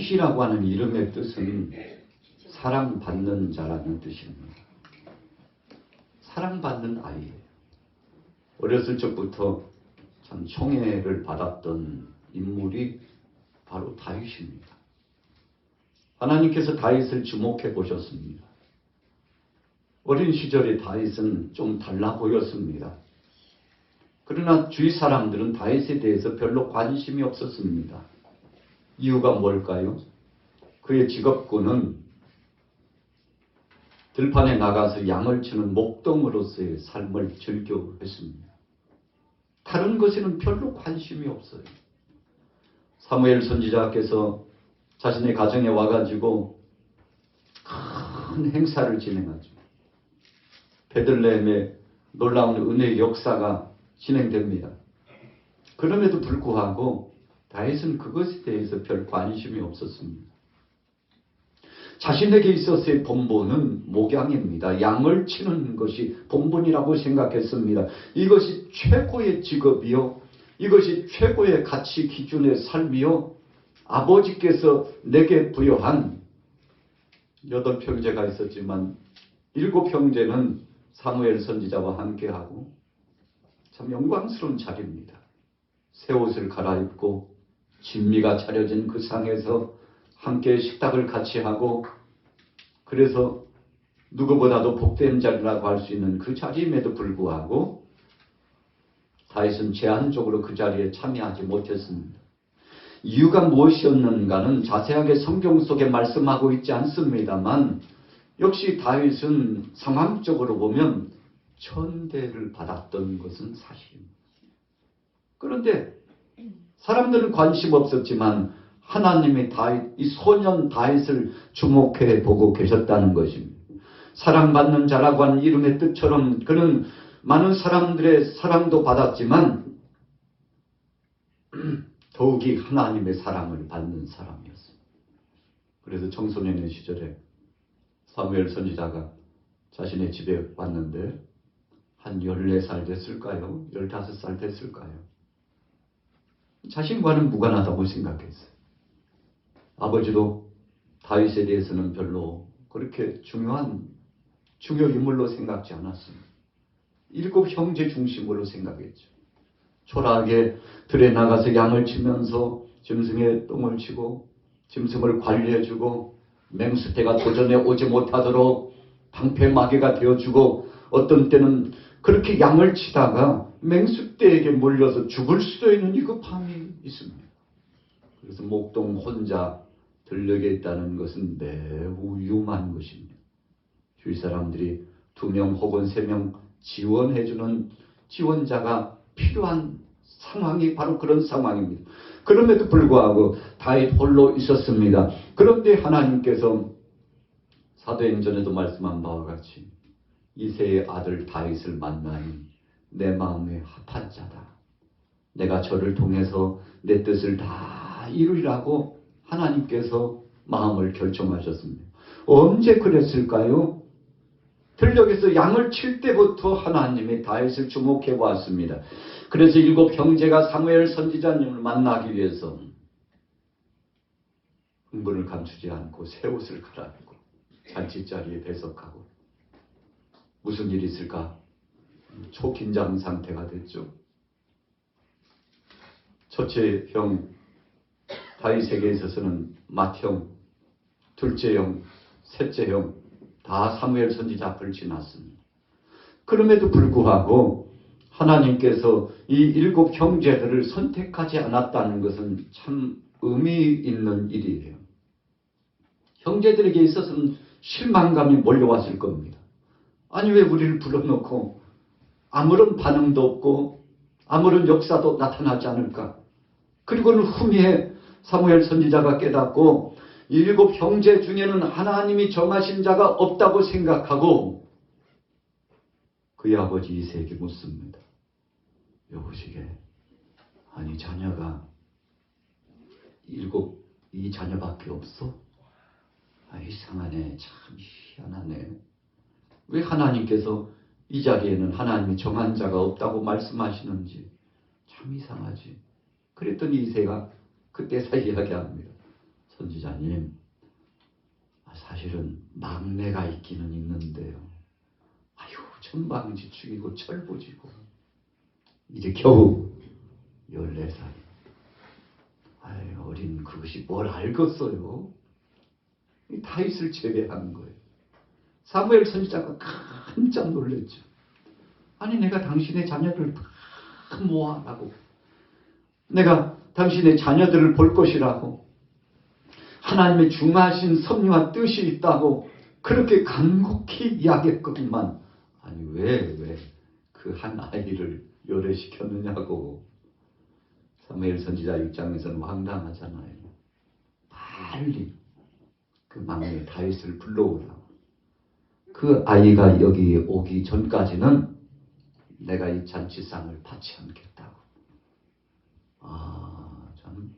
다윗이라고 하는 이름의 뜻은 사랑받는 자라는 뜻입니다. 사랑받는 아이예요. 어렸을 적부터 참 총애를 받았던 인물이 바로 다윗입니다. 하나님께서 다윗을 주목해 보셨습니다. 어린 시절에 다윗은 좀 달라 보였습니다. 그러나 주위 사람들은 다윗에 대해서 별로 관심이 없었습니다. 이유가 뭘까요? 그의 직업군은 들판에 나가서 양을 치는 목동으로서의 삶을 즐겨 했습니다. 다른 것에는 별로 관심이 없어요. 사무엘 선지자께서 자신의 가정에 와가지고 큰 행사를 진행하죠. 베들레헴의 놀라운 은혜의 역사가 진행됩니다. 그럼에도 불구하고 다윗은 그것에 대해서 별 관심이 없었습니다. 자신에게 있어서의 본분은 목양입니다. 양을 치는 것이 본분이라고 생각했습니다. 이것이 최고의 직업이요, 이것이 최고의 가치 기준의 삶이요, 아버지께서 내게 부여한 8형제가 있었지만 7형제는 사무엘 선지자와 함께하고 참 영광스러운 자리입니다. 새 옷을 갈아입고 진미가 차려진 그 상에서 함께 식탁을 같이 하고, 그래서 누구보다도 복된 자리라고 할 수 있는 그 자리임에도 불구하고 다윗은 제한적으로 그 자리에 참여하지 못했습니다. 이유가 무엇이었는가는 자세하게 성경 속에 말씀하고 있지 않습니다만, 역시 다윗은 상황적으로 보면 천대를 받았던 것은 사실입니다. 그런데 사람들은 관심 없었지만 하나님이 이 소년 다윗을 주목해 보고 계셨다는 것입니다. 사랑받는 자라고 하는 이름의 뜻처럼 그는 많은 사람들의 사랑도 받았지만 더욱이 하나님의 사랑을 받는 사람이었습니다. 그래서 청소년의 시절에 사무엘 선지자가 자신의 집에 왔는데 한 14살 됐을까요? 15살 됐을까요? 자신과는 무관하다고 생각했어요. 아버지도 다윗에 대해서는 별로 그렇게 중요 인물로 생각지 않았습니다. 7 형제 중심으로 생각했죠. 초라하게 들에 나가서 양을 치면서 짐승에 똥을 치고 짐승을 관리해주고 맹수떼가 도전에 오지 못하도록 방패마개가 되어주고, 어떤 때는 그렇게 양을 치다가 맹수떼에게 몰려서 죽을 수도 있는 위급함이 있습니다. 그래서 목동 혼자 들녘에 있다는 것은 매우 위험한 것입니다. 주위 사람들이 2명 혹은 3명 지원해주는 지원자가 필요한 상황이 바로 그런 상황입니다. 그럼에도 불구하고 다윗 홀로 있었습니다. 그런데 하나님께서 사도행전에도 말씀한 바와 같이 이새의 아들 다윗을 만나니 내 마음에 합한 자다. 내가 저를 통해서 내 뜻을 다 이루리라고 하나님께서 마음을 결정하셨습니다. 언제 그랬을까요? 들녘에서 양을 칠 때부터 하나님이 다윗을 주목해 왔습니다. 그래서 7 형제가 사무엘 선지자님을 만나기 위해서 흥분을 감추지 않고 새 옷을 갈아입고 잔치자리에 배석하고, 무슨 일이 있을까? 초긴장 상태가 됐죠. 첫째 형 다윗에게 있어서는 맏형, 둘째 형, 셋째 형 다 사무엘 선지자 앞을 지났습니다. 그럼에도 불구하고 하나님께서 이 7 형제들을 선택하지 않았다는 것은 참 의미 있는 일이에요. 형제들에게 있어서는 실망감이 몰려왔을 겁니다. 아니, 왜 우리를 불러놓고 아무런 반응도 없고 아무런 역사도 나타나지 않을까? 그리고는 후미에 사무엘 선지자가 깨닫고 7 형제 중에는 하나님이 정하신 자가 없다고 생각하고 그의 아버지 이새에게 묻습니다. 여보시게, 아니 자녀가 7이 자녀밖에 없어? 이상하네, 참 희한하네. 왜 하나님께서 이 자리에는 하나님이 정한 자가 없다고 말씀하시는지 참 이상하지. 그랬더니 이새가 그때서 이야기합니다. 선지자님, 사실은 막내가 있기는 있는데요. 아유, 천방지축이고 철부지고 이제 겨우 14살. 아유, 어린 그것이 뭘 알겠어요. 다윗을 제외한 거예요. 사무엘 선지자가 깜짝 놀랐죠. 아니, 내가 당신의 자녀들을 다 모아라고, 내가 당신의 자녀들을 볼 것이라고, 하나님의 중하신 섭리와 뜻이 있다고 그렇게 간곡히 이야기했거든만, 아니 왜 그 한 아이를 요래시켰느냐고. 사무엘 선지자 입장에서는 황당하잖아요. 빨리 그 막내 다윗을 불러오라고. 그 아이가 여기 오기 전까지는 내가 이 잔치상을 받지 않겠다고. 참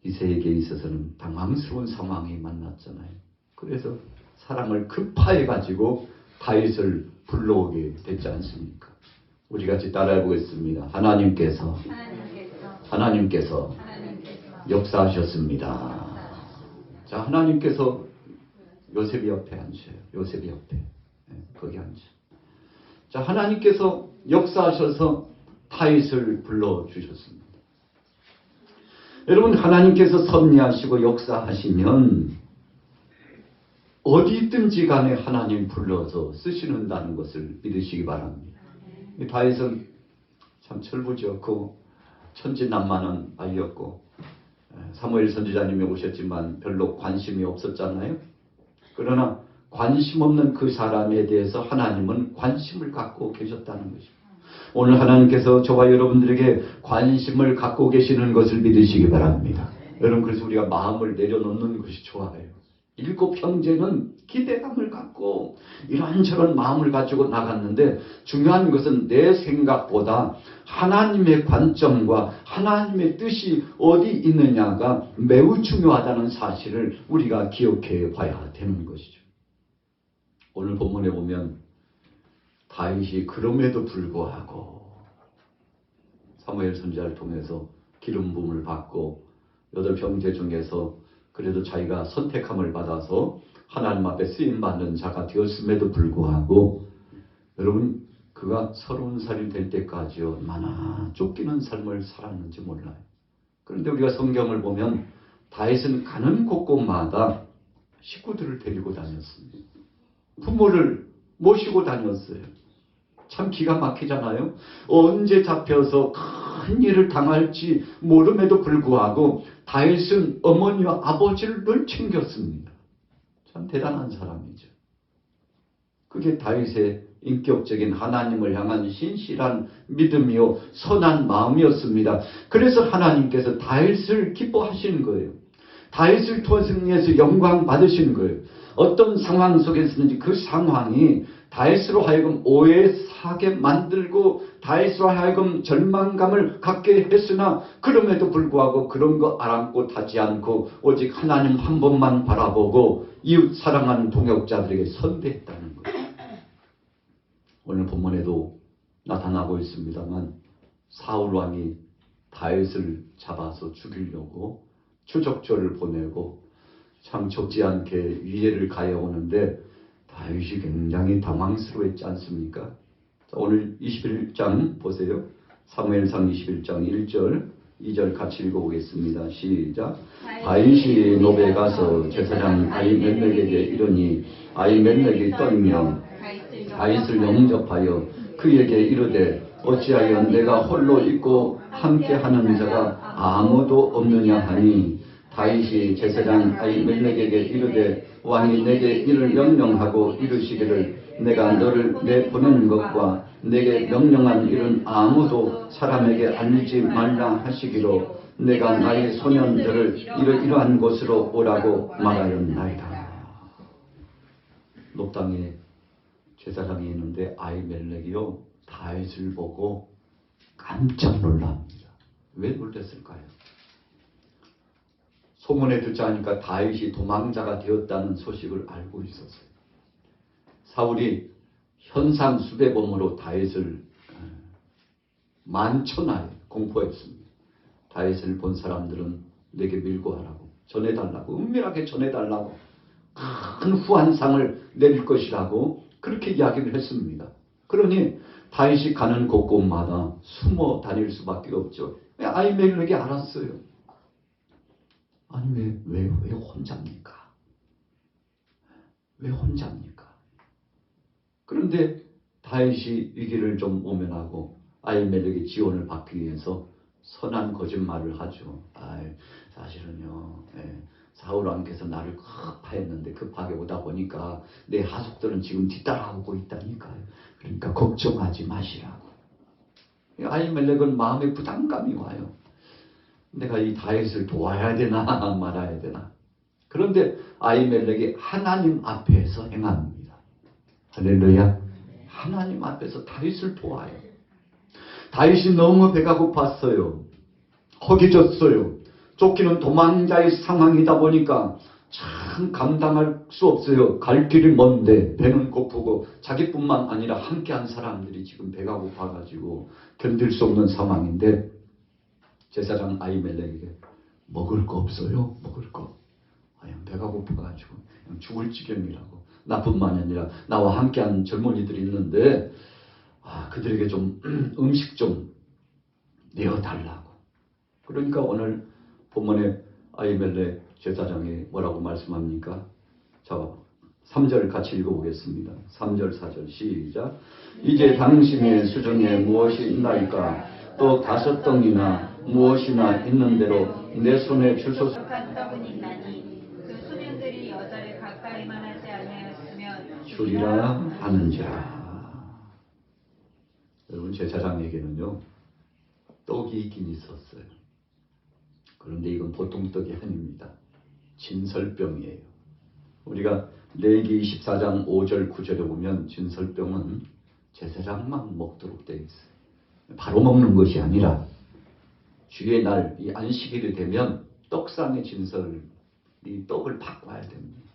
이새에게 있어서는 당황스러운 상황이 만났잖아요. 그래서 사랑을 급파해 가지고 다윗을 불러오게 됐지 않습니까? 우리 같이 따라해 보겠습니다. 하나님께서 역사하셨습니다. 자, 하나님께서 요셉이 옆에 앉으세요. 요셉이 옆에. 거기 앉아. 자, 하나님께서 역사하셔서 다윗을 불러주셨습니다. 여러분, 하나님께서 섭리하시고 역사하시면 어디든지 간에 하나님 불러서 쓰시는다는 것을 믿으시기 바랍니다. 다윗은 참 철부지였고 천진난만한 아이였고 사무엘 선지자님이 오셨지만 별로 관심이 없었잖아요. 그러나 관심 없는 그 사람에 대해서 하나님은 관심을 갖고 계셨다는 것입니다. 오늘 하나님께서 저와 여러분들에게 관심을 갖고 계시는 것을 믿으시기 바랍니다. 여러분, 그래서 우리가 마음을 내려놓는 것이 좋아요. 7 형제는 기대감을 갖고 이런저런 마음을 가지고 나갔는데, 중요한 것은 내 생각보다 하나님의 관점과 하나님의 뜻이 어디 있느냐가 매우 중요하다는 사실을 우리가 기억해 봐야 되는 것이죠. 오늘 본문에 보면 다윗이 그럼에도 불구하고 사무엘 선지자를 통해서 기름 부음을 받고 8 형제 중에서 그래도 자기가 선택함을 받아서 하나님 앞에 쓰임받는 자가 되었음에도 불구하고, 여러분, 그가 30살이 될 때까지 얼마나 쫓기는 삶을 살았는지 몰라요. 그런데 우리가 성경을 보면 다윗은 가는 곳곳마다 식구들을 데리고 다녔습니다. 부모를 모시고 다녔어요. 참 기가 막히잖아요. 언제 잡혀서 큰 일을 당할지 모름에도 불구하고 다윗은 어머니와 아버지를 늘 챙겼습니다. 참 대단한 사람이죠. 그게 다윗의 인격적인 하나님을 향한 신실한 믿음이요 선한 마음이었습니다. 그래서 하나님께서 다윗을 기뻐하시는 거예요. 다윗을 통해서 영광 받으시는 거예요. 어떤 상황 속에서든지 그 상황이 다윗으로 하여금 오해 사게 만들고 다윗으로 하여금 절망감을 갖게 했으나, 그럼에도 불구하고 그런 거 아랑곳 하지 않고 오직 하나님 한 번만 바라보고 이웃 사랑하는 동역자들에게 선대했다는 거예요. 오늘 본문에도 나타나고 있습니다만, 사울 왕이 다윗을 잡아서 죽이려고 추적조를 보내고 참 적지 않게 위해를 가해오는데 다윗이 굉장히 당황스러웠지 않습니까? 자, 오늘 21장 보세요. 사무엘상 21장 1절 2절 같이 읽어보겠습니다. 시작. 다윗이 노베에 가서 제사장 아히멜렉에게 이르니 아히멜렉이 떨며 다윗을 영접하여 그에게 이르되 어찌하여 내가 홀로 있고 함께하는 자가 아무도 없느냐 하니, 다윗이 제사장 아히멜렉에게 이르되 왕이 내게 이를 명령하고 이르시기를 내가 너를 내보내는 것과 내게 명령한 일은 아무도 사람에게 알리지 말라 하시기로 내가 나의 소년들을 이러이러한 곳으로 오라고 말하였나이다. 높당에 제사장이 있는데 아히멜렉이요 다윗을 보고 깜짝 놀랍니다. 왜 놀랐을까요? 소문에 듣자 하니까 다윗이 도망자가 되었다는 소식을 알고 있었어요. 사울이 현상수배범으로 다윗을 만천하에 공포했습니다. 다윗을 본 사람들은 내게 밀고 하라고 전해달라고, 은밀하게 전해달라고, 큰 후한상을 내릴 것이라고 그렇게 이야기를 했습니다. 그러니 다윗이 가는 곳곳마다 숨어 다닐 수밖에 없죠. 아히멜렉이 알았어요. 아니 왜 혼자입니까? 왜 혼자입니까? 그런데 다윗이 위기를 좀 모면하고 아히멜렉의 지원을 받기 위해서 선한 거짓말을 하죠. 사실은요, 사울 왕께서 나를 급파했는데 급하게 오다 보니까 내 하속들은 지금 뒤따라오고 있다니까요. 그러니까 걱정하지 마시라고. 아히멜렉은 마음에 부담감이 와요. 내가 이 다윗을 도와야 되나 말아야 되나. 그런데 아히멜렉이 하나님 앞에서 행합니다. 할렐루야. 하나님 앞에서 다윗을 도와요. 다윗이 너무 배가 고팠어요. 허기졌어요. 쫓기는 도망자의 상황이다 보니까 참 감당할 수 없어요. 갈 길이 먼데 배는 고프고 자기뿐만 아니라 함께한 사람들이 지금 배가 고파가지고 견딜 수 없는 상황인데 제사장 아히멜렉에게 먹을 거 없어요? 먹을 거. 배가 고파가지고 죽을 지경이라고. 나뿐만 아니라 나와 함께한 젊은이들이 있는데 그들에게 좀 음식 좀 내어달라고. 그러니까 오늘 본문에 아히멜렉 제사장이 뭐라고 말씀합니까? 자, 3절 같이 읽어보겠습니다. 3절 4절 시작. 이제 당신의 수중에 무엇이 있나이까? 또 5덩이나 무엇이나 있는 대로 내 손에 주소서. 그 소년들이 여자를 가까이만 하지 아니하였으면 주리라 하는지라. 여러분, 제사장에게는요 떡이 있긴 있었어요. 그런데 이건 보통 떡이 아닙니다. 진설병이에요. 우리가 레위기 24장 5절 9절에 보면 진설병은 제사장만 먹도록 되어 있어요. 바로 먹는 것이 아니라 주의 날 이 안식일이 되면 떡상의 진설, 이 떡을 바꿔야 됩니다.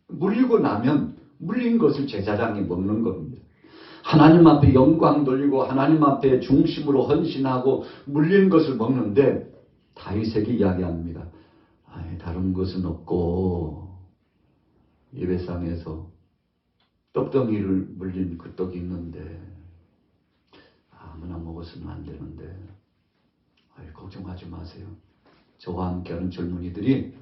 물리고 나면 물린 것을 제사장이 먹는 겁니다. 하나님 앞에 영광 돌리고 하나님 앞에 중심으로 헌신하고 물린 것을 먹는데 다윗에게 이야기합니다. 다른 것은 없고 예배상에서 떡덩이를 물린 그 떡이 있는데 아무나 먹어서는 안 되는데 걱정하지 마세요. 저와 함께하는 젊은이들이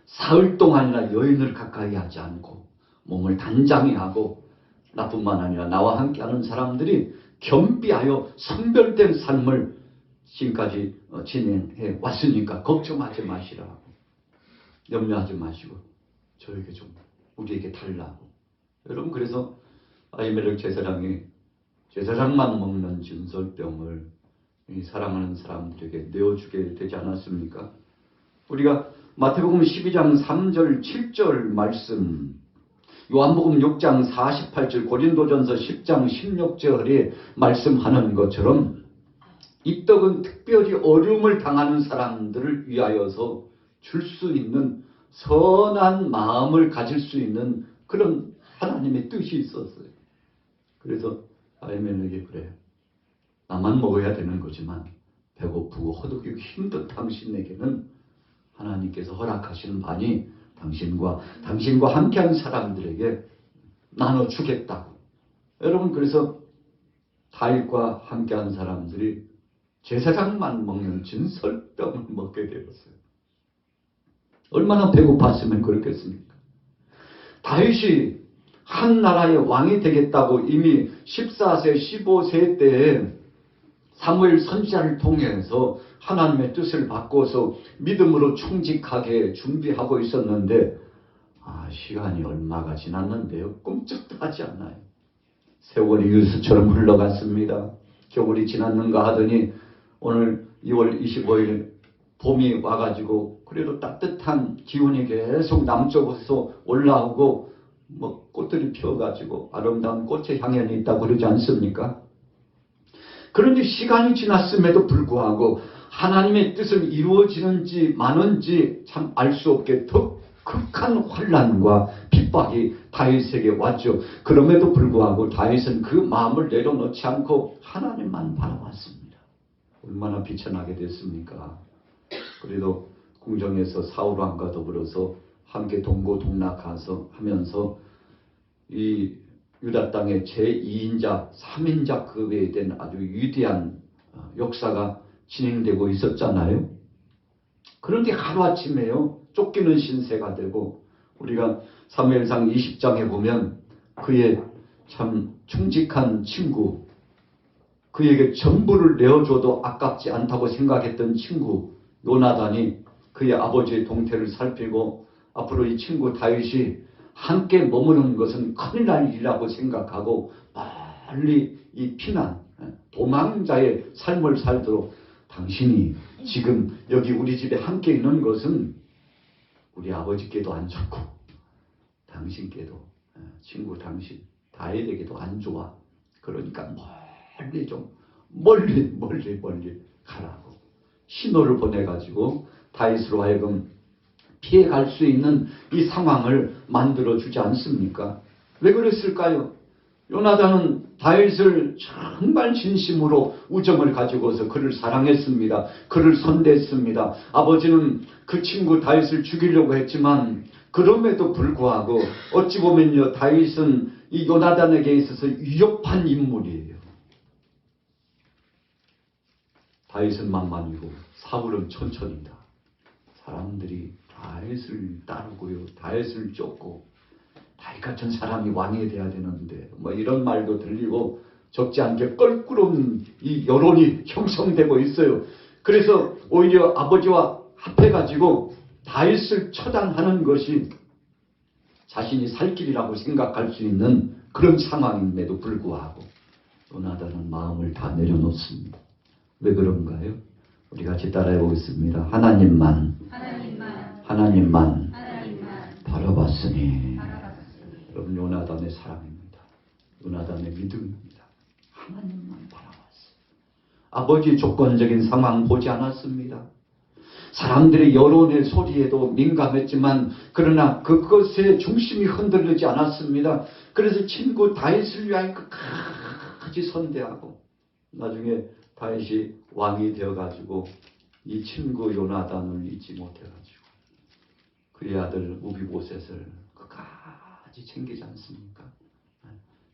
사흘 동안이나 여인을 가까이 하지 않고 몸을 단장히 하고 나뿐만 아니라 나와 함께하는 사람들이 겸비하여 선별된 삶을 지금까지 진행해 왔으니까 걱정하지 마시라고. 염려하지 마시고 저에게 좀 우리에게 달라고. 여러분, 그래서 아히멜렉 제사장이 제사장만 먹는 진설병을 이 사랑하는 사람들에게 내어주게 되지 않았습니까? 우리가 마태복음 12장 3절 7절 말씀, 요한복음 6장 48절, 고린도전서 10장 16절에 말씀하는 것처럼 이 떡은 특별히 어려움을 당하는 사람들을 위하여서 줄 수 있는 선한 마음을 가질 수 있는 그런 하나님의 뜻이 있었어요. 그래서 아히멜렉이 그래요. 나만 먹어야 되는 거지만 배고프고 허덕이고 힘든 당신에게는 하나님께서 허락하시는 반이 당신과 함께한 사람들에게 나눠주겠다고. 여러분, 그래서 다윗과 함께한 사람들이 제사장만 먹는 진설병을 먹게 되었어요. 얼마나 배고팠으면 그렇겠습니까? 다윗이 한 나라의 왕이 되겠다고 이미 14세, 15세 때에 사무엘 선지자를 통해서 하나님의 뜻을 바꿔서 믿음으로 충직하게 준비하고 있었는데 시간이 얼마가 지났는데요. 꼼짝도 하지 않아요. 세월이 유수처럼 흘러갔습니다. 겨울이 지났는가 하더니 오늘 2월 25일 봄이 와가지고 그래도 따뜻한 기운이 계속 남쪽에서 올라오고 꽃들이 피어가지고 아름다운 꽃의 향연이 있다고 그러지 않습니까? 그런데 시간이 지났음에도 불구하고 하나님의 뜻은 이루어지는지 마는지 참 알 수 없게 더 극한 환난과 핍박이 다윗에게 왔죠. 그럼에도 불구하고 다윗은 그 마음을 내려놓지 않고 하나님만 바라봤습니다. 얼마나 비천하게 됐습니까? 그래도 궁정에서 사울 왕과 더불어서 함께 동고동락하서 하면서 이 유다 땅의 제2인자, 3인자급에 된 아주 위대한 역사가 진행되고 있었잖아요. 그런데 하루아침에요, 쫓기는 신세가 되고, 우리가 사무엘상 20장에 보면 그의 참 충직한 친구, 그에게 전부를 내어줘도 아깝지 않다고 생각했던 친구 요나단이 그의 아버지의 동태를 살피고 앞으로 이 친구 다윗이 함께 머무는 것은 큰일 날 일이라고 생각하고 빨리 이 피난, 도망자의 삶을 살도록, 당신이 지금 여기 우리 집에 함께 있는 것은 우리 아버지께도 안 좋고 당신께도, 친구 당신 다윗에게도 안 좋아. 그러니까 멀리 가라고 신호를 보내가지고 다윗으로 하여금 피해갈 수 있는 이 상황을 만들어주지 않습니까? 왜 그랬을까요? 요나단은 다윗을 정말 진심으로 우정을 가지고서 그를 사랑했습니다. 그를 선대했습니다. 아버지는 그 친구 다윗을 죽이려고 했지만 그럼에도 불구하고 어찌 보면요, 다윗은 이 요나단에게 있어서 위협한 인물이에요. 다윗은 만만이고 사울은 천천히다. 사람들이 다윗을 따르고요, 다윗을 쫓고, 다윗 같은 사람이 왕이 돼야 되는데 이런 말도 들리고 적지 않게 껄끄러운 이 여론이 형성되고 있어요. 그래서 오히려 아버지와 합해가지고 다윗을 처단하는 것이 자신이 살 길이라고 생각할 수 있는 그런 상황임에도 불구하고 요나단은 마음을 다 내려놓습니다. 왜 그런가요? 우리 같이 따라해 보겠습니다. 하나님만 바라봤으니. 여러분, 요나단의 사랑입니다. 요나단의 믿음입니다. 하나님만 바라봤어요. 아버지 조건적인 상황 보지 않았습니다. 사람들의 여론의 소리에도 민감했지만 그러나 그것의 중심이 흔들리지 않았습니다. 그래서 친구 다윗을 위하여 끝까지 선대하고 나중에 다윗이 왕이 되어가지고 이 친구 요나단을 잊지 못해가지고 그의 아들 우비보셋을 끝까지 챙기지 않습니까?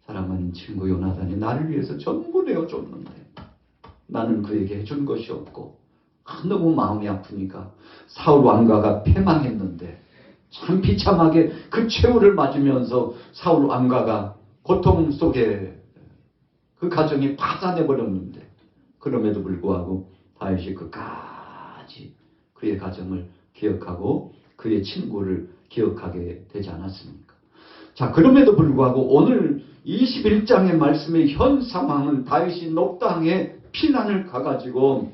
사랑하는 친구 요나단이 나를 위해서 전부 내어줬는데 나는 그에게 해준 것이 없고 너무 마음이 아프니까 사울 왕가가 패망했는데 참 비참하게 그 최후를 맞으면서 사울 왕가가 고통 속에 그 가정이 파산해버렸는데 그럼에도 불구하고 다윗이 끝까지 그의 가정을 기억하고 그의 친구를 기억하게 되지 않았습니까? 자, 그럼에도 불구하고 오늘 21장의 말씀의 현 상황은 다윗이 녹당에 피난을 가가지고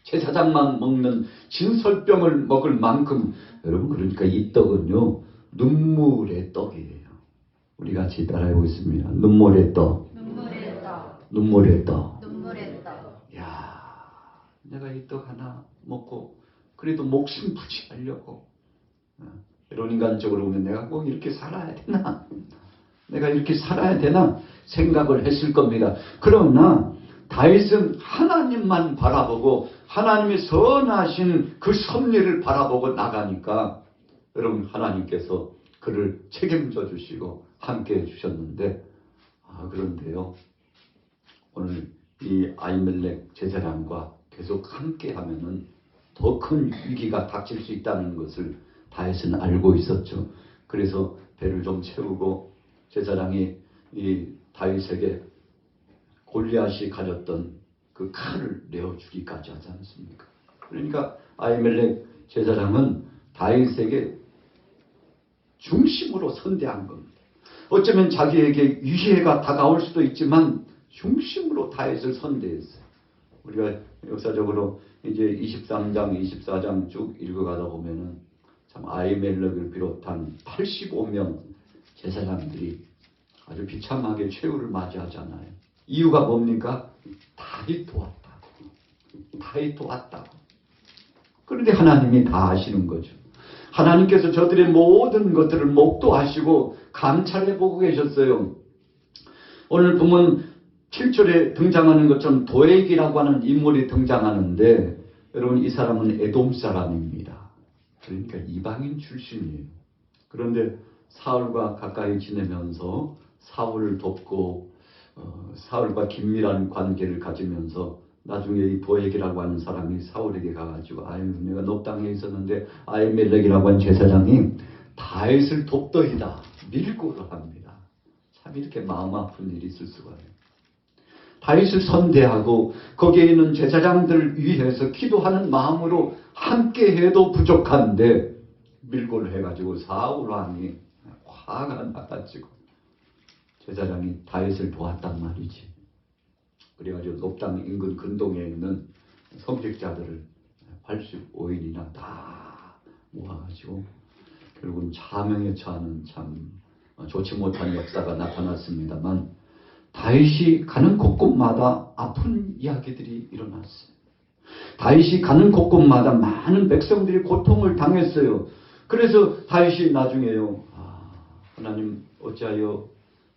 제사장만 먹는 진설병을 먹을 만큼, 여러분, 그러니까 이 떡은요 눈물의 떡이에요. 우리 같이 따라해 보겠습니다. 눈물의 떡. 야, 내가 이 떡 하나 먹고 그래도 목숨 부지하려고, 이런 인간적으로 보면 내가 꼭 이렇게 살아야 되나, 내가 이렇게 살아야 되나 생각을 했을 겁니다. 그러나 다윗은 하나님만 바라보고 하나님의 선하신 그 섭리를 바라보고 나가니까 여러분, 하나님께서 그를 책임져 주시고 함께 해주셨는데, 그런데요, 오늘 이 아히멜렉 제사장과 계속 함께 하면은 더 큰 위기가 닥칠 수 있다는 것을 다윗은 알고 있었죠. 그래서 배를 좀 채우고 제사장이 이 다윗에게 골리앗이 가졌던 그 칼을 내어주기까지 하지 않습니까? 그러니까 아히멜렉 제사장은 다윗에게 중심으로 선대한 겁니다. 어쩌면 자기에게 위해가 다가올 수도 있지만 중심으로 다윗을 선대했어요. 우리가 역사적으로 이제 23장, 24장 쭉 읽어가다 보면은 참 아히멜렉을 비롯한 85명 제사장들이 아주 비참하게 최후를 맞이하잖아요. 이유가 뭡니까? 다윗도 왔다고. 그런데 하나님이 다 아시는 거죠. 하나님께서 저들의 모든 것들을 목도하시고 감찰해 보고 계셨어요. 오늘 보면 7절에 등장하는 것처럼 도액이라고 하는 인물이 등장하는데, 여러분, 이 사람은 에돔 사람입니다. 그러니까 이방인 출신이에요. 그런데 사울과 가까이 지내면서 사울을 돕고 사울과 긴밀한 관계를 가지면서 나중에 이 도액이라고 하는 사람이 사울에게 가가지고 아유 내가 높 땅에 있었는데 아히멜렉이라고 하는 제사장이 다윗을 돕더이다 밀고를 합니다. 참 이렇게 마음 아픈 일이 있을 수가 있어요. 다윗을 선대하고 거기에 있는 제사장들을 위해서 기도하는 마음으로 함께 해도 부족한데 밀고를 해가지고 사울 왕이 화가 나가지고 제사장이 다윗을 도왔단 말이지. 그래가지고 높당 인근 근동에 있는 성직자들을 85인이나 다 모아가지고 결국은 자명에 처하는 참 좋지 못한 역사가 나타났습니다만 다윗이 가는 곳곳마다 아픈 이야기들이 일어났어요. 다윗이 가는 곳곳마다 많은 백성들이 고통을 당했어요. 그래서 다윗이 나중에요. 하나님 어찌하여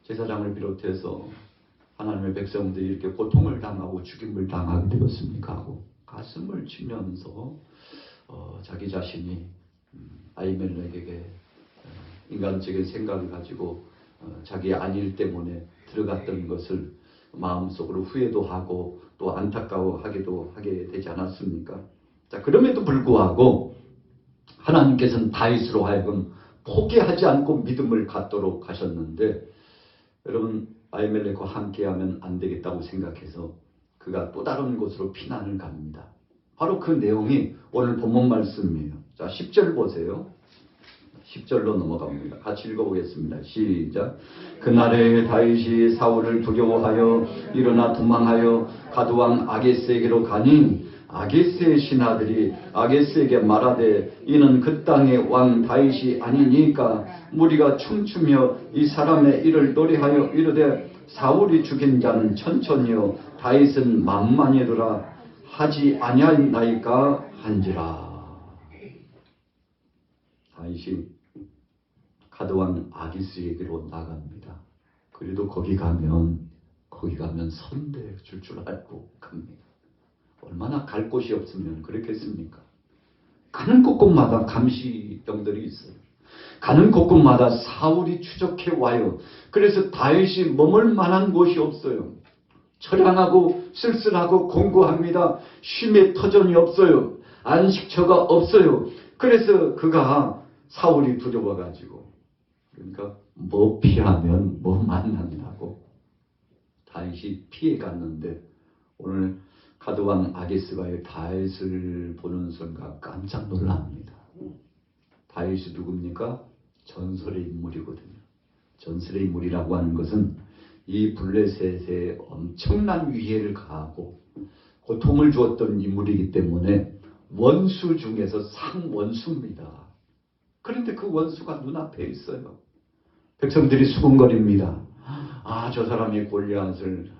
제사장을 비롯해서 하나님의 백성들이 이렇게 고통을 당하고 죽임을 당하게 되었습니까? 하고 가슴을 치면서 자기 자신이 아히멜렉에게 인간적인 생각을 가지고 자기 안일 때문에 들어갔던 것을 마음속으로 후회도 하고 또 안타까워하기도 하게 되지 않았습니까? 자, 그럼에도 불구하고 하나님께서는 다윗으로 하여금 포기하지 않고 믿음을 갖도록 하셨는데 여러분 아히멜렉과 함께하면 안 되겠다고 생각해서 그가 또 다른 곳으로 피난을 갑니다. 바로 그 내용이 오늘 본문 말씀이에요. 자, 10절 보세요. 10절로 넘어갑니다. 같이 읽어보겠습니다. 시작. 그날에 다윗이 사울을 두려워하여 일어나 도망하여 가드왕 아게스에게로 가니 아게스의 신하들이 아게스에게 말하되 이는 그 땅의 왕 다윗이 아니니까 무리가 춤추며 이 사람의 일을 노래하여 이르되 사울이 죽인 자는 천천히요 다윗은 만만이더라 하지 아니하나이까 한지라. 다윗이 가드왕 아기스에게로 나갑니다. 그래도 거기 가면 선대해 줄 알고 갑니다. 얼마나 갈 곳이 없으면 그렇겠습니까? 가는 곳곳마다 감시병들이 있어요. 가는 곳곳마다 사울이 추적해 와요. 그래서 다윗이 머물 만한 곳이 없어요. 처량하고 쓸쓸하고 공고합니다. 쉼의 터전이 없어요. 안식처가 없어요. 그래서 그가 사울이 두려워가지고 그러니까 뭐 피하면 뭐 만난다고 다윗이 피해갔는데 오늘 가드왕 아게스가 다윗을 보는 순간 깜짝 놀랍니다. 다윗이 누굽니까? 전설의 인물이거든요. 전설의 인물이라고 하는 것은 이 블레셋에 엄청난 위해를 가하고 고통을 주었던 인물이기 때문에 원수 중에서 상원수입니다. 그런데 그 원수가 눈앞에 있어요. 백성들이 수군거립니다. 저 사람이 골리앗을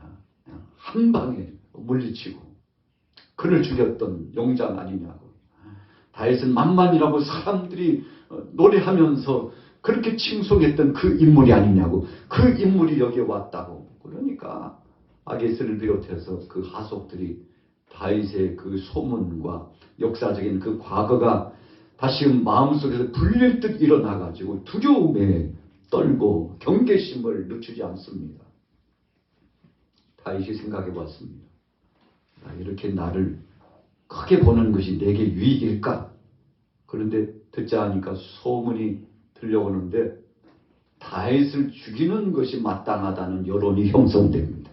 한 방에 물리치고 그를 죽였던 용장 아니냐고. 다윗은 만만이라고 사람들이 노래하면서 그렇게 칭송했던 그 인물이 아니냐고. 그 인물이 여기에 왔다고. 그러니까 아게스를 비롯해서 그 하속들이 다윗의 그 소문과 역사적인 그 과거가 다시 마음속에서 불릴 듯 일어나가지고 두려움에 떨고 경계심을 늦추지 않습니다. 다윗이 생각해 봤습니다. 이렇게 나를 크게 보는 것이 내게 유익일까? 그런데 듣자 하니까 소문이 들려오는데 다윗을 죽이는 것이 마땅하다는 여론이 형성됩니다.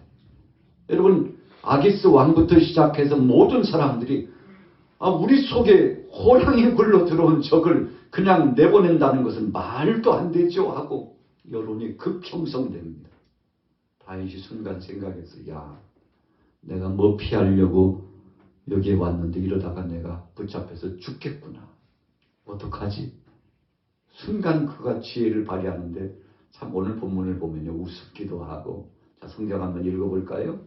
여러분 아기스 왕부터 시작해서 모든 사람들이 우리 속에 호랑이 굴러 들어온 적을 그냥 내보낸다는 것은 말도 안 되죠 하고 여론이 급형성됩니다. 다윗이 순간 생각했어. 내가 뭐 피하려고 여기에 왔는데 이러다가 내가 붙잡혀서 죽겠구나. 어떡하지? 순간 그가 지혜를 발휘하는데 참 오늘 본문을 보면요 우습기도 하고. 자, 성경 한번 읽어볼까요?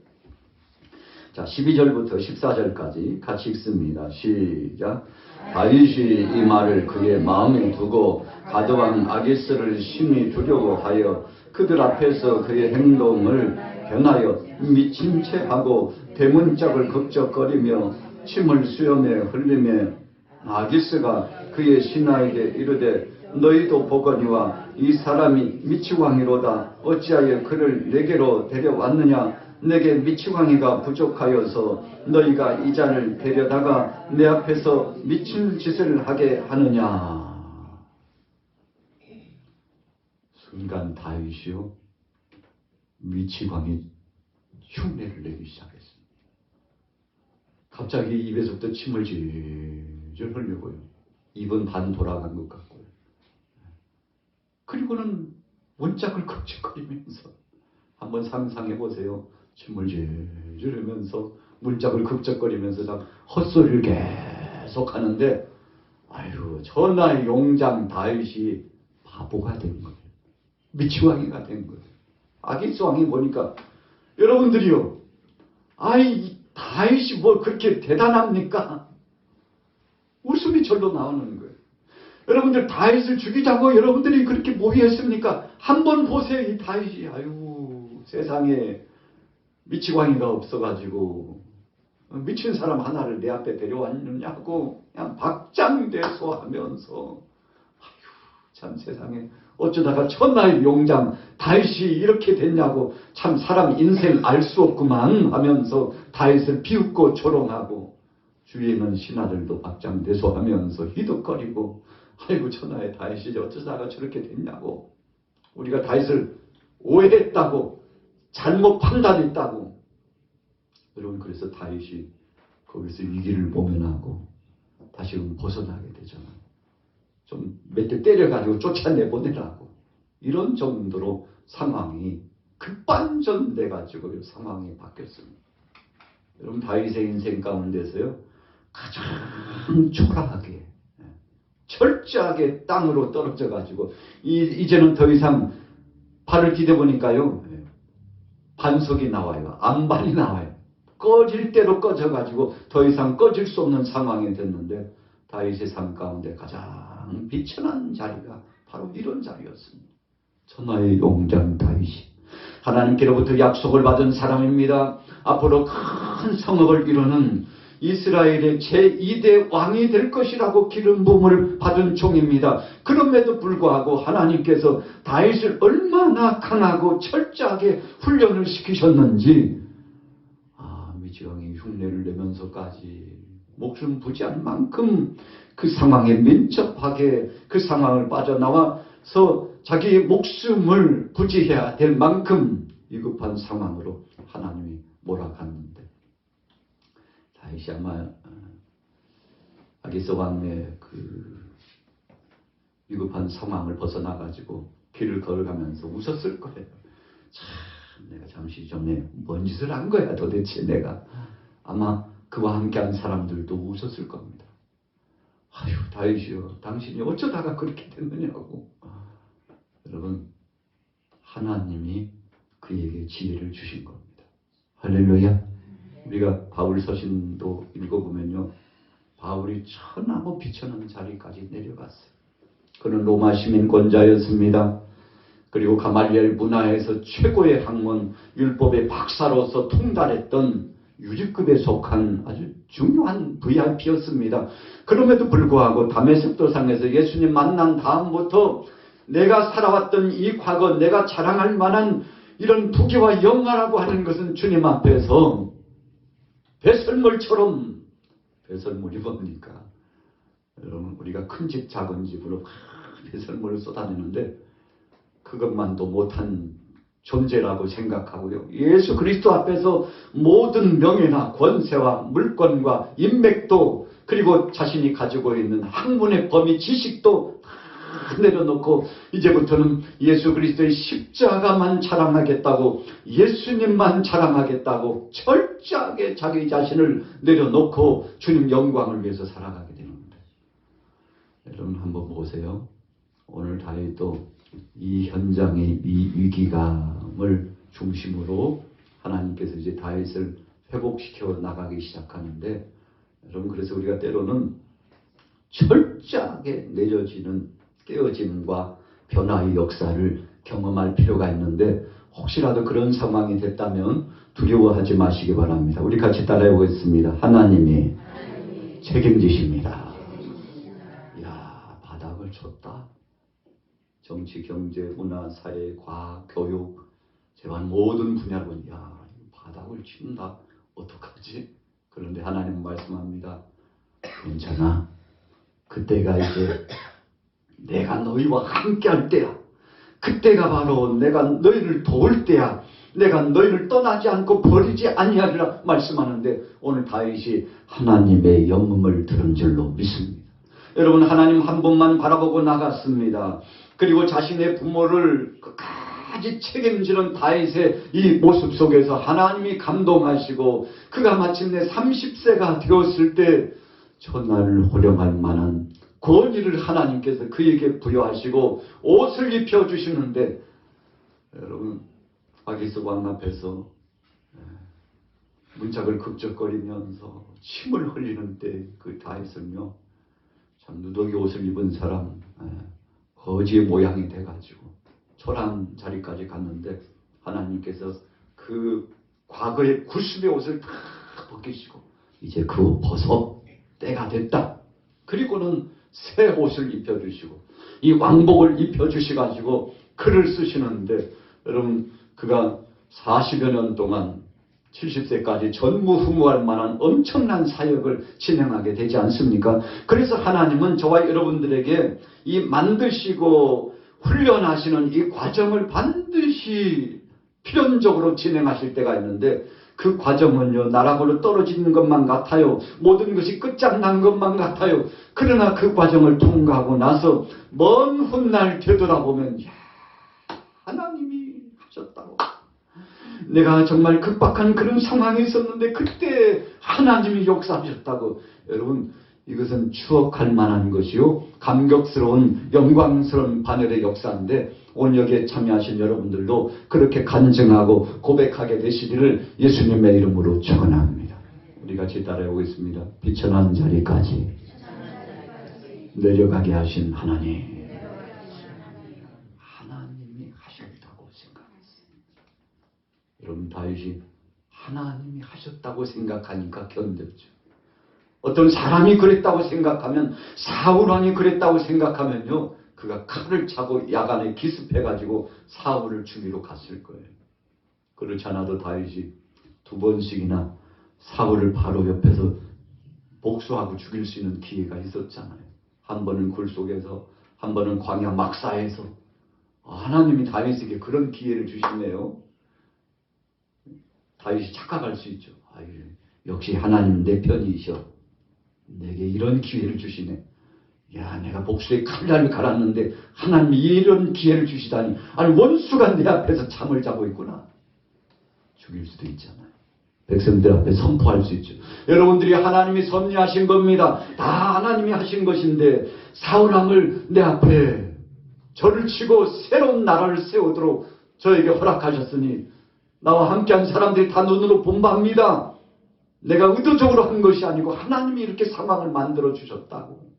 자, 12절부터 14절까지 같이 읽습니다. 시작. 다윗이 이 말을 그의 마음에 두고 가드왕 아기스를 심히 두려워하여 그들 앞에서 그의 행동을 변하여 미친 채 하고 대문짝을 극적거리며 침을 수염에 흘리며 아기스가 그의 신하에게 이르되 너희도 보거니와 이 사람이 미치광이로다. 어찌하여 그를 내게로 데려왔느냐? 내게 미치광이가 부족하여서 너희가 이 자를 데려다가 내 앞에서 미친 짓을 하게 하느냐? 순간 다윗이요 미치광이 흉내를 내기 시작했습니다. 갑자기 입에서부터 침을 질질 흘리고요. 입은 반 돌아간 것 같고요. 그리고는 문짝을 극적거리면서 한번 상상해 보세요. 침을 질질 흘리면서 문짝을 극적거리면서 헛소리를 계속 하는데 아유 전하의 용장 다윗이 바보가 된 거예요. 미치광이가 된 거예요. 아기스 왕이 보니까 여러분들이요. 아이 다윗이 뭐 그렇게 대단합니까? 웃음이 절로 나오는 거예요. 여러분들 다윗을 죽이자고 여러분들이 그렇게 모의했습니까? 한번 보세요. 이 다윗이 아유 세상에 미치광이가 없어가지고 미친 사람 하나를 내 앞에 데려왔느냐고 그냥 박장대소하면서 아유 참 세상에 어쩌다가 천하의 용장 다윗이 이렇게 됐냐고 참 사람 인생 알 수 없구만 하면서 다윗을 비웃고 조롱하고 주위에 있는 신하들도 박장대소하면서 희덕거리고 아이고 천하의 다윗이 어쩌다가 저렇게 됐냐고 우리가 다윗을 오해했다고 잘못 판단했다고. 여러분 그래서 다윗이 거기서 위기를 모면하고 다시금 벗어나게 되잖아요. 좀 몇 대 때려가지고 쫓아내보내라고. 이런 정도로 상황이 급반전돼가지고 상황이 바뀌었습니다. 여러분 다윗의 인생 가운데서요 가장 초라하게 철저하게 땅으로 떨어져가지고 이제는 더 이상 발을 디뎌보니까요 반석이 나와요. 안반이 나와요. 꺼질 대로 꺼져가지고 더 이상 꺼질 수 없는 상황이 됐는데 다윗의 삶 가운데 가장 비천한 자리가 바로 이런 자리였습니다. 천하의 용장 다윗이 하나님께로부터 약속을 받은 사람입니다. 앞으로 큰 성읍을 이루는 이스라엘의 제2대 왕이 될 것이라고 기름 부음을 받은 종입니다. 그럼에도 불구하고 하나님께서 다윗을 얼마나 강하고 철저하게 훈련을 시키셨는지 미치광이 흉내를 내면서까지 목숨 부지한 만큼 그 상황에 민첩하게 그 상황을 빠져나와서 자기 목숨을 부지해야 될 만큼 위급한 상황으로 하나님이 몰아갔는데 다윗이 아마 아기스 왕의 그 위급한 상황을 벗어나가지고 길을 걸어가면서 웃었을 거예요. 참 내가 잠시 전에 뭔 짓을 한 거야 도대체 내가. 아마 그와 함께한 사람들도 웃었을 겁니다. 아유 다윗이요 당신이 어쩌다가 그렇게 됐느냐고. 여러분 하나님이 그에게 지혜를 주신 겁니다. 할렐루야. 우리가 바울 서신도 읽어보면요 바울이 천하고 비천한 자리까지 내려갔어요. 그는 로마 시민권자였습니다. 그리고 가말리엘 문화에서 최고의 학문 율법의 박사로서 통달했던 유지급에 속한 아주 중요한 VIP였습니다. 그럼에도 불구하고 다메섹 도상에서 예수님 만난 다음부터 내가 살아왔던 이 과거 내가 자랑할 만한 이런 부귀와 영화라고 하는 것은 주님 앞에서 배설물처럼. 배설물이 뭡니까? 여러분 우리가 큰 집 작은 집으로 배설물을 쏟아내는데 그것만도 못한 존재라고 생각하고요. 예수 그리스도 앞에서 모든 명예나 권세와 물권과 인맥도 그리고 자신이 가지고 있는 학문의 범위 지식도 다 내려놓고 이제부터는 예수 그리스도의 십자가만 자랑하겠다고 예수님만 자랑하겠다고 철저하게 자기 자신을 내려놓고 주님 영광을 위해서 살아가게 되는 겁니다. 여러분 한번 보세요. 오늘 다윗도 이 현장의 이 위기감을 중심으로 하나님께서 이제 다윗을 회복시켜 나가기 시작하는데 여러분 그래서 우리가 때로는 철저하게 내려지는 깨어짐과 변화의 역사를 경험할 필요가 있는데 혹시라도 그런 상황이 됐다면 두려워하지 마시기 바랍니다. 우리 같이 따라해 보겠습니다. 하나님이 책임지십니다. 정치, 경제, 문화, 사회, 과학, 교육, 제발 모든 분야로 야 바닥을 치운다. 어떡하지? 그런데 하나님은 말씀합니다. 괜찮아. 그때가 이제 내가 너희와 함께 할 때야. 그때가 바로 내가 너희를 도울 때야. 내가 너희를 떠나지 않고 버리지 아니하리라 말씀하는데 오늘 다윗이 하나님의 영음을 들은 줄로 믿습니다. 여러분 하나님 한 분만 바라보고 나갔습니다. 그리고 자신의 부모를 끝까지 책임지는 다윗의 이 모습 속에서 하나님이 감동하시고 그가 마침내 30세가 되었을 때 천하를 호령할 만한 권위를 하나님께서 그에게 부여하시고 옷을 입혀주시는데 여러분 아기스 왕 앞에서 문짝을 극적거리면서 침을 흘리는 때 그 다윗은요 참 누더기 옷을 입은 사람 거지의 모양이 돼가지고 초라한 자리까지 갔는데 하나님께서 그 과거의 구습의 옷을 다 벗기시고 이제 그 옷 벗어 때가 됐다. 그리고는 새 옷을 입혀주시고 이 왕복을 입혀주시가지고 글을 쓰시는데 여러분 그가 40여 년 동안 70세까지 전무후무할 만한 엄청난 사역을 진행하게 되지 않습니까? 그래서 하나님은 저와 여러분들에게 이 만드시고 훈련하시는 이 과정을 반드시 필연적으로 진행하실 때가 있는데 그 과정은요 나락으로 떨어지는 것만 같아요. 모든 것이 끝장난 것만 같아요. 그러나 그 과정을 통과하고 나서 먼 훗날 되돌아보면 야 하나님이 하셨다고. 내가 정말 급박한 그런 상황에 있었는데 그때 하나님이 역사하셨다고. 여러분 이것은 추억할 만한 것이요 감격스러운 영광스러운 반열의 역사인데 오늘 여기에 참여하신 여러분들도 그렇게 간증하고 고백하게 되시기를 예수님의 이름으로 축원합니다. 우리 같이 따라해보겠습니다. 비천한 자리까지 내려가게 하신 하나님. 하나님이 하셨다고 생각했어요. 여러분 다윗이 하나님이 하셨다고 생각하니까 견뎠죠. 어떤 사람이 그랬다고 생각하면 사울왕이 그랬다고 생각하면요 그가 칼을 차고 야간에 기습해가지고 사울을 죽이러 갔을 거예요. 그렇지 않아도 다윗이 2번씩이나 사울을 바로 옆에서 복수하고 죽일 수 있는 기회가 있었잖아요. 한 번은 굴속에서 한 번은 광야 막사에서 하나님이 다윗에게 그런 기회를 주시네요. 다윗이 착각할 수 있죠. 아유, 역시 하나님은 내 편이셔. 내게 이런 기회를 주시네. 야, 내가 복수의 칼날을 갈았는데 하나님이 이런 기회를 주시다니. 아니 원수가 내 앞에서 잠을 자고 있구나. 죽일 수도 있잖아요. 백성들 앞에 선포할 수 있죠. 여러분들이 하나님이 섭리하신 겁니다. 다 하나님이 하신 것인데 사울왕을 내 앞에 저를 치고 새로운 나라를 세우도록 저에게 허락하셨으니 나와 함께한 사람들이 다 눈으로 본 바입니다. 내가 의도적으로 한 것이 아니고 하나님이 이렇게 상황을 만들어 주셨다고.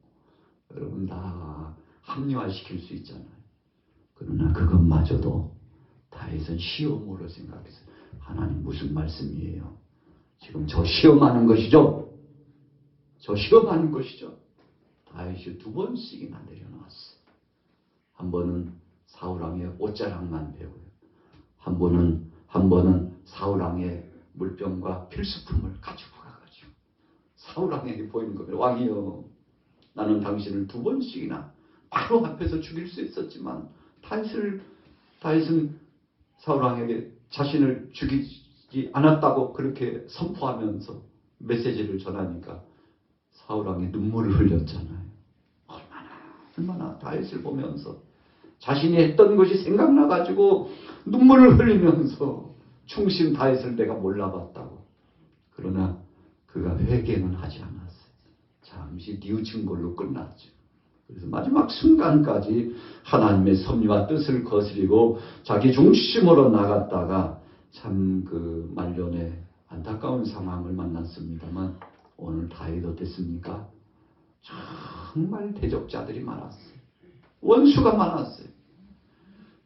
여러분 다 합리화시킬 수 있잖아요. 그러나 그것마저도 다윗은 시험으로 생각했어요. 하나님 무슨 말씀이에요? 지금 저 시험하는 것이죠? 저 시험하는 것이죠? 다윗이 2번씩이나 내려놨어요. 한 번은 사울왕의 옷자락만 배워요. 한 번은 사울왕의 물병과 필수품을 가지고 가가지고 사울왕에게 보이는 겁니다. 왕이여, 나는 당신을 2번씩이나 바로 앞에서 죽일 수 있었지만 다윗은 사울왕에게 자신을 죽이지 않았다고 그렇게 선포하면서 메시지를 전하니까 사울왕이 눈물을 흘렸잖아요. 얼마나 다윗을 보면서 자신이 했던 것이 생각나가지고 눈물을 흘리면서 충신 다윗을 내가 몰라봤다고. 그러나 그가 회개는 하지 않았어요. 잠시 뉘우친 걸로 끝났죠. 그래서 마지막 순간까지 하나님의 섭리와 뜻을 거스리고 자기 중심으로 나갔다가 참 그 말년에 안타까운 상황을 만났습니다만 오늘 다윗 어땠습니까? 정말 대적자들이 많았어요. 원수가 많았어요.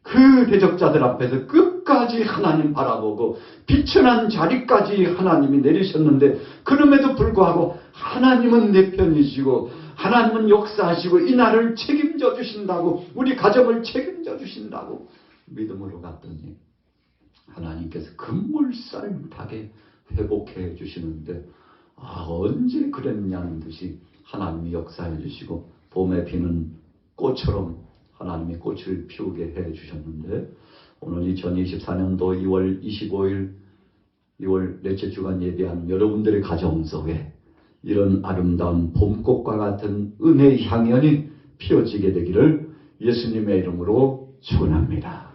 그 대적자들 앞에서 끝까지 하나님 바라보고 비천한 자리까지 하나님이 내리셨는데 그럼에도 불구하고 하나님은 내 편이시고 하나님은 역사하시고 이 날을 책임져 주신다고, 우리 가정을 책임져 주신다고 믿음으로 갔더니 하나님께서 급물살하게 회복해 주시는데, 언제 그랬냐는 듯이 하나님이 역사해 주시고 봄에 피는 꽃처럼 하나님이 꽃을 피우게 해 주셨는데, 오늘 2024년도 2월 25일 2월 넷째 주간 예배한 여러분들의 가정 속에 이런 아름다운 봄꽃과 같은 은혜의 향연이 피어지게 되기를 예수님의 이름으로 축원합니다.